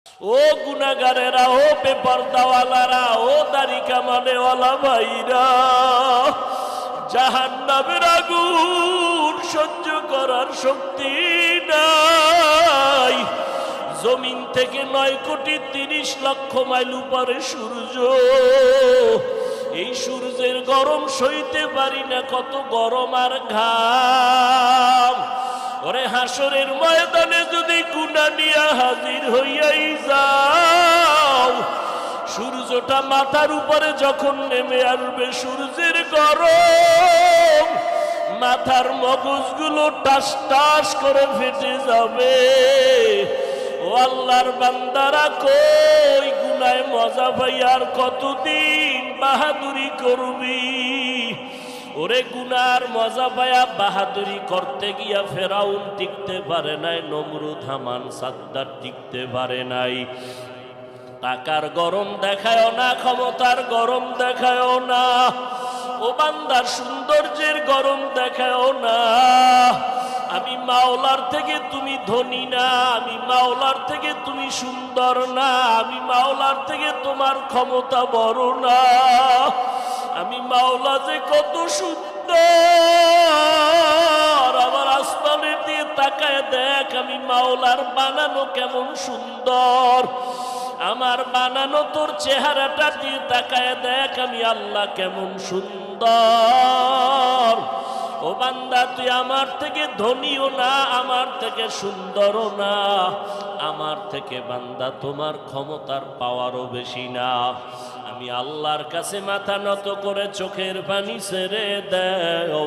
ও গুনাহগারেরা, ও বেপরদাওয়ালারা, ও দাড়ি কামানেওয়ালা ভাইরা, জাহান্নামের আগুন সহ্য করার শক্তি নাই। জমিন থেকে 9,30,00,000 মাইল উপরে সূর্য, এই সূর্যের গরম সইতে পারি না, কত গরম আর ঘাম। ওরে হাসরের ময়দানে যদি গুনাহ নিয়ে হাজির হইয়াই যাও, সূর্যটা মাথার উপরে যখন নেমে আসবে, সূর্যের গরম মাথার মগজগুলো টাস টাস করে ফেটে যাবে। ও আল্লাহর বান্দারা, কই গুনায় মজা পাই আর কতদিন বাহাদুরি করবি? ওরে গুনার মজা পায়া বাহাদুরি করতে গিয়া ফেরাউন টিকতে পারে নাই, নমরুদ হামান সাদ্দার টিকতে পারে নাই। টাকার গরম দেখায় না, ক্ষমতার গরম দেখায় না, ও বান্দার সৌন্দর্যের গরম দেখায় না। আমি মাওলার থেকে তুমি ধনী না, আমি মাওলার থেকে তুমি সুন্দর না, আমি মাওলার থেকে তোমার ক্ষমতা বড় না। আমি মাওলা যে কত সুন্দর, আমার আসমানের দিয়ে তাকায় দেখ, আমি মাওলার বানানো কেমন সুন্দর। আমার বানানো তোর চেহারাটা দিয়ে তাকায় দেখ, আমি আল্লাহ কেমন সুন্দর। ও বান্দা, তুই আমার থেকে ধনীও না, আমার থেকে সুন্দরও না, আমার থেকে বান্দা তোমার ক্ষমতার পাওয়ারও বেশি না। আমি আল্লাহর কাছে মাথা নত করে চোখের পানি ছেড়ে দেও।